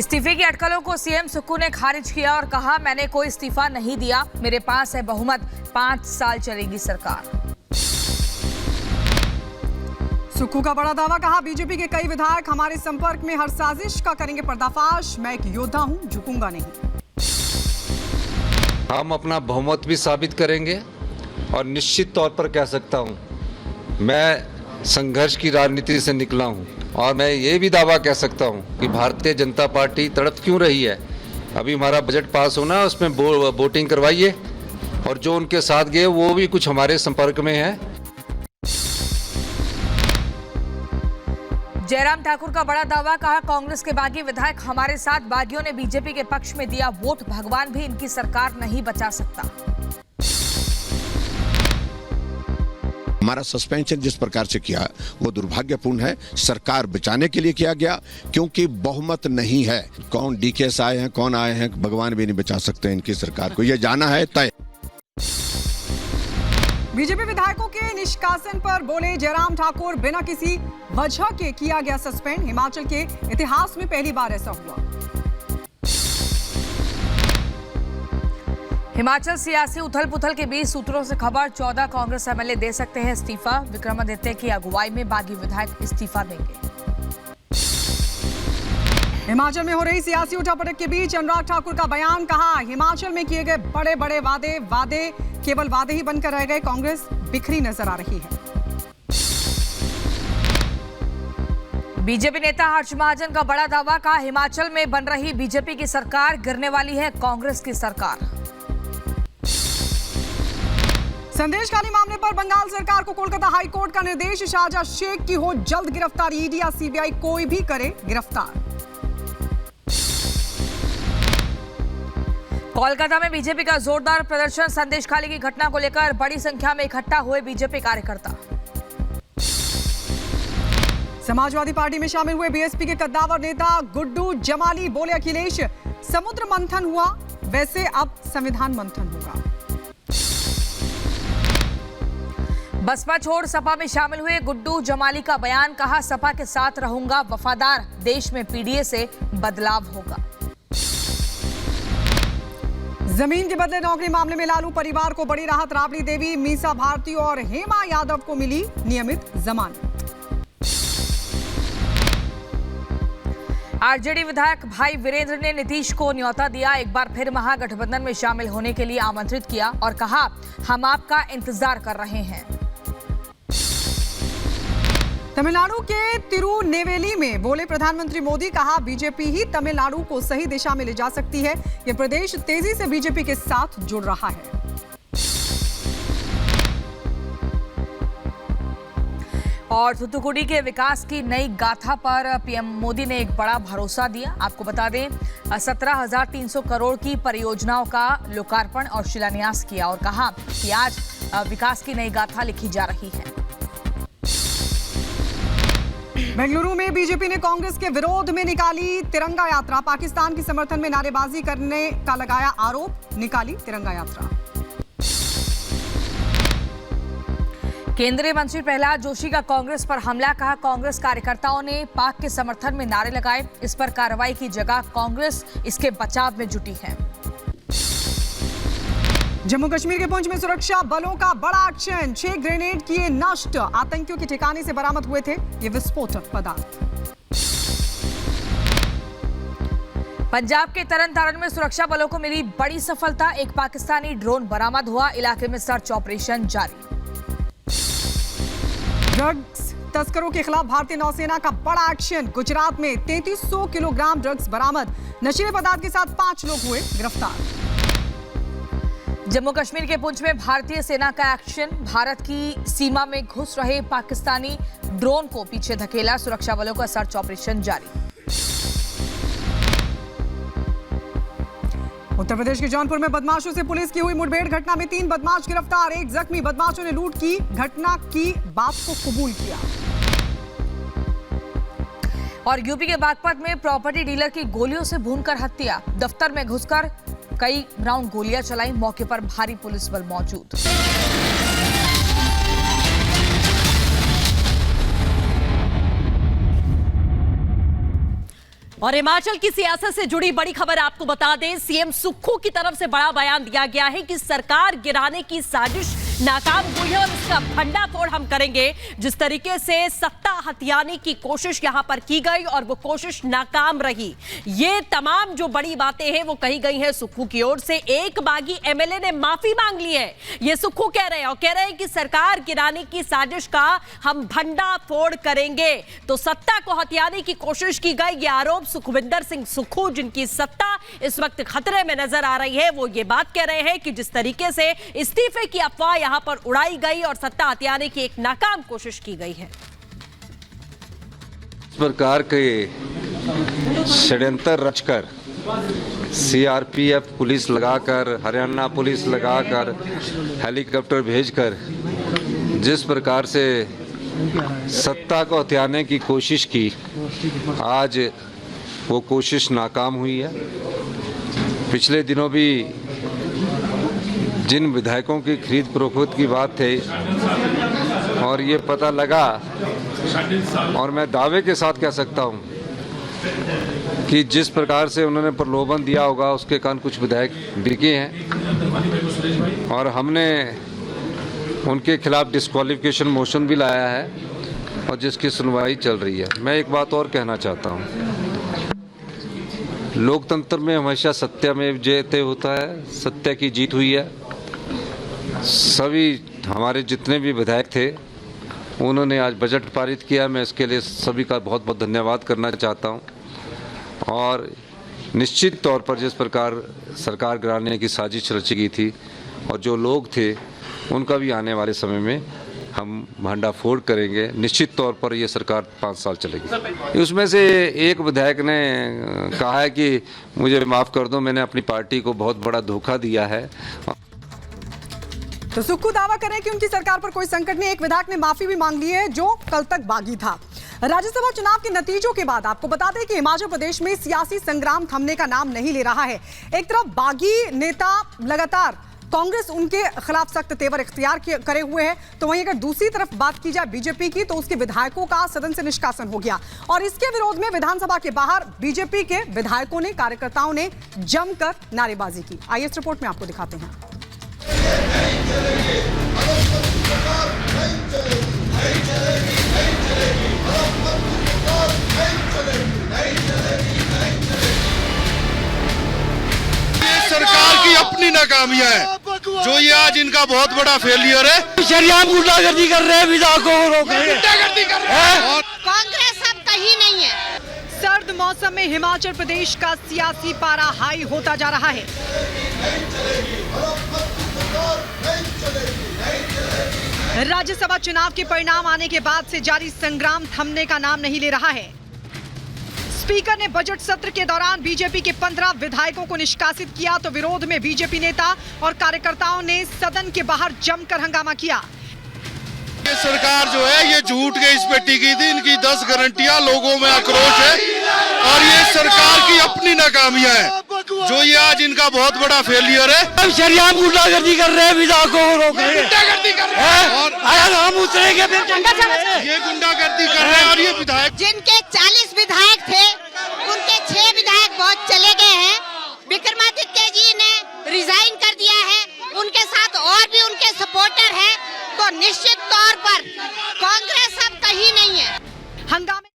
इस्तीफे की अटकलों को सीएम सुक्खू ने खारिज किया और कहा, मैंने कोई इस्तीफा नहीं दिया, मेरे पास है बहुमत, 5 साल चलेगी सरकार। सुक्खू का बड़ा दावा, कहा बीजेपी के कई विधायक हमारे संपर्क में, हर साजिश का करेंगे पर्दाफाश, मैं एक योद्धा हूं, झुकूंगा नहीं। हम अपना बहुमत भी साबित करेंगे और निश्चित तौर पर कह सकता हूं, मैं संघर्ष की राजनीति से निकला हूं और मैं ये भी दावा कह सकता हूं कि भारतीय जनता पार्टी तड़प क्यों रही है। अभी हमारा बजट पास होना, उसमें वोटिंग करवाइए और जो उनके साथ गए वो भी कुछ हमारे संपर्क में है। जयराम ठाकुर का बड़ा दावा, कहा कांग्रेस के बागी विधायक हमारे साथ, बागियों ने बीजेपी के पक्ष में दिया वोट, भगवान भी इनकी सरकार नहीं बचा सकता। हमारा सस्पेंशन जिस प्रकार से किया वो दुर्भाग्यपूर्ण है, सरकार बचाने के लिए किया गया क्योंकि बहुमत नहीं है। कौन डीकेएस आए हैं, कौन आए हैं, भगवान भी नहीं बचा सकते इनकी सरकार को, ये जाना है तय। बीजेपी विधायकों के निष्कासन पर बोले जयराम ठाकुर, बिना किसी वजह के किया गया सस्पेंड, हिमाचल के इतिहास में पहली बार ऐसा हुआ। हिमाचल सियासी उथल पुथल के बीच सूत्रों से खबर, 14 कांग्रेस एमएलए दे सकते हैं इस्तीफा, विक्रमादित्य की अगुवाई में बागी विधायक इस्तीफा देंगे। हिमाचल में हो रही सियासी उठापटक के बीच अनुराग ठाकुर का बयान, कहा हिमाचल में किए गए बड़े बड़े वादे केवल वादे ही बनकर रह गए, कांग्रेस बिखरी नजर आ रही है। बीजेपी नेता हर्ष महाजन का बड़ा दावा, कहा हिमाचल में बन रही बीजेपी की सरकार गिरने वाली है कांग्रेस की सरकार। संदेशखाली मामले पर बंगाल सरकार को कोलकाता हाई कोर्ट का निर्देश, शाहजहां शेख की हो जल्द गिरफ्तारी, ईडी या सीबीआई कोई भी करे गिरफ्तार। कोलकाता में बीजेपी का जोरदार प्रदर्शन, संदेशखाली की घटना को लेकर बड़ी संख्या में इकट्ठा हुए बीजेपी कार्यकर्ता। समाजवादी पार्टी में शामिल हुए बीएसपी के कद्दावर नेता गुड्डू जमाली, बोले अखिलेश समुद्र मंथन हुआ, वैसे अब संविधान मंथन होगा। बसपा छोड़ सपा में शामिल हुए गुड्डू जमाली का बयान, कहा सपा के साथ रहूंगा वफादार, देश में पीडीए से बदलाव होगा। जमीन के बदले नौकरी मामले में लालू परिवार को बड़ी राहत, राबड़ी देवी, मीसा भारती और हेमा यादव को मिली नियमित जमानत। आरजेडी विधायक भाई वीरेंद्र ने नीतीश को न्योता दिया, एक बार फिर महागठबंधन में शामिल होने के लिए आमंत्रित किया और कहा हम आपका इंतजार कर रहे हैं। तमिलनाडु के तिरुनेवेली में बोले प्रधानमंत्री मोदी, कहा बीजेपी ही तमिलनाडु को सही दिशा में ले जा सकती है, यह प्रदेश तेजी से बीजेपी के साथ जुड़ रहा है। और थूथुकुडी के विकास की नई गाथा पर पीएम मोदी ने एक बड़ा भरोसा दिया। आपको बता दें 17,300 करोड़ की परियोजनाओं का लोकार्पण और शिलान्यास किया और कहा कि आज विकास की नई गाथा लिखी जा रही है। बेंगलुरु में बीजेपी ने कांग्रेस के विरोध में निकाली तिरंगा यात्रा, पाकिस्तान के समर्थन में नारेबाजी करने का लगाया आरोप, निकाली तिरंगा यात्रा। केंद्रीय मंत्री प्रहलाद जोशी का कांग्रेस पर हमला, कहा कांग्रेस कार्यकर्ताओं ने पाक के समर्थन में नारे लगाए, इस पर कार्रवाई की जगह कांग्रेस इसके बचाव में जुटी है। जम्मू कश्मीर के पुंछ में सुरक्षा बलों का बड़ा एक्शन, 6 ग्रेनेड किए नष्ट, आतंकियों के ठिकाने से बरामद हुए थे ये विस्फोटक पदार्थ। पंजाब के तरन तारण में सुरक्षा बलों को मिली बड़ी सफलता, एक पाकिस्तानी ड्रोन बरामद हुआ, इलाके में सर्च ऑपरेशन जारी। ड्रग्स तस्करों के खिलाफ भारतीय नौसेना का बड़ा एक्शन, गुजरात में 3300 किलोग्राम ड्रग्स बरामद, नशीले पदार्थ के साथ 5 लोग हुए गिरफ्तार। जम्मू कश्मीर के पुंछ में भारतीय सेना का एक्शन, भारत की सीमा में घुस रहे पाकिस्तानी ड्रोन को पीछे धकेला, सुरक्षा बलों का सर्च ऑपरेशन जारी। उत्तर प्रदेश के जौनपुर में बदमाशों से पुलिस की हुई मुठभेड़, घटना में 3 बदमाश गिरफ्तार, 1 जख्मी, बदमाशों ने लूट की घटना की बात को कबूल किया। और यूपी के बागपत में प्रॉपर्टी डीलर की गोलियों से भूनकर हत्या, दफ्तर में घुसकर कई राउंड गोलियां चलाई, मौके पर भारी पुलिस बल मौजूद। और हिमाचल की सियासत से जुड़ी बड़ी खबर आपको बता दें, सीएम सुक्खू की तरफ से बड़ा बयान दिया गया है कि सरकार गिराने की साजिश नाकाम हुई है और इसका भंडाफोड़ हम करेंगे। जिस तरीके से सत्ता हथियाने की कोशिश यहां पर की गई और वो कोशिश नाकाम रही, ये तमाम जो बड़ी बातें हैं वो कही गई हैं सुक्खू की ओर से। एक बागी एमएलए ने माफी मांग ली है, ये सुक्खू कह रहे हैं, और कह रहे हैं कि सरकार गिराने की साजिश का हम भंडाफोड़ करेंगे। तो सत्ता को हथियाने की कोशिश की गई, ये आरोप सुखविंदर सिंह सुक्खू, जिनकी सत्ता इस वक्त खतरे में नजर आ रही है, वो ये बात कह रहे हैं कि जिस तरीके से इस्तीफे की अफवाह यहां पर उड़ाई गई और सत्ता हथियाने की एक नाकाम कोशिश की गई है। इस प्रकार के षड्यंत्र रचकर सीआरपीएफ पुलिस लगाकर, हरियाणा पुलिस लगाकर, हेलीकॉप्टर भेजकर जिस प्रकार से सत्ता को हथियाने की कोशिश की, आज वो कोशिश नाकाम हुई है। पिछले दिनों भी जिन विधायकों की खरीद फरोख्त की बात थी और ये पता लगा, और मैं दावे के साथ कह सकता हूँ कि जिस प्रकार से उन्होंने प्रलोभन दिया होगा उसके कारण कुछ विधायक बिके हैं और हमने उनके खिलाफ डिस्क्वालिफिकेशन मोशन भी लाया है और जिसकी सुनवाई चल रही है। मैं एक बात और कहना चाहता हूँ, लोकतंत्र में हमेशा सत्यमेव जयते होता है, सत्य की जीत हुई है। सभी हमारे जितने भी विधायक थे उन्होंने आज बजट पारित किया, मैं इसके लिए सभी का बहुत बहुत धन्यवाद करना चाहता हूं। और निश्चित तौर पर जिस प्रकार सरकार गिराने की साजिश रची गई थी और जो लोग थे उनका भी आने वाले समय में हम भंडाफोड़ करेंगे। निश्चित तौर पर ये सरकार 5 साल चलेगी। उसमें से एक विधायक ने कहा है कि मुझे माफ़ कर दो, मैंने अपनी पार्टी को बहुत बड़ा धोखा दिया है। तो सुक्खू दावा करें कि उनकी सरकार पर कोई संकट नहीं। एक विधायक ने माफी भी मांग ली है जो कल तक बागी था। राज्यसभा चुनाव के नतीजों के बाद आपको बता दें कि हिमाचल प्रदेश में सियासी संग्राम थमने का नाम नहीं ले रहा है। एक तरफ बागी नेता लगातार कांग्रेस उनके खिलाफ सख्त तेवर इख्तियार करे हुए है, तो वहीं अगर दूसरी तरफ बात की जाए बीजेपी की, तो उसके विधायकों का सदन से निष्कासन हो गया और इसके विरोध में विधानसभा के बाहर बीजेपी के विधायकों ने, कार्यकर्ताओं ने जमकर नारेबाजी की। आइए इस रिपोर्ट में आपको दिखाते हैं। सरकार की अपनी नाकामियां है, जो ये आज इनका बहुत बड़ा फेलियर है। शरियाम गुंडागर्दी कर रहे हैं, विधायकों को रोक रहे हैं, गुंडागर्दी कर रहे हैं। कांग्रेस अब कहीं नहीं है। सर्द मौसम में हिमाचल प्रदेश का सियासी पारा हाई होता जा रहा है। राज्यसभा चुनाव के परिणाम आने के बाद से जारी संग्राम थमने का नाम नहीं ले रहा है। स्पीकर ने बजट सत्र के दौरान बीजेपी के 15 विधायकों को निष्कासित किया, तो विरोध में बीजेपी नेता और कार्यकर्ताओं ने सदन के बाहर जमकर हंगामा किया। ये सरकार जो है ये झूठ के इस पे टिकी थी, इनकी 10 गारंटियां, लोगों में आक्रोश है और ये सरकार की अपनी नाकामियां है, जो ये आज इनका बहुत बड़ा फेलियर है। शरियाम गुंडागर्दी कर रहे हैं, विधायकों को रोक रहे हैं, गुंडागर्दी कर रहे हैं और हम उतरेंगे फिर ये गुंडागर्दी कर रहे हैं। और ये विधायक जिनके 40 विधायक थे उनके 6 विधायक बहुत चले गए हैं। विक्रमादित्य जी ने रिजाइन कर दिया है, उनके साथ और भी उनके सपोर्टर हैं, तो निश्चित तौर पर कांग्रेस अब कहीं नहीं है। हंगामे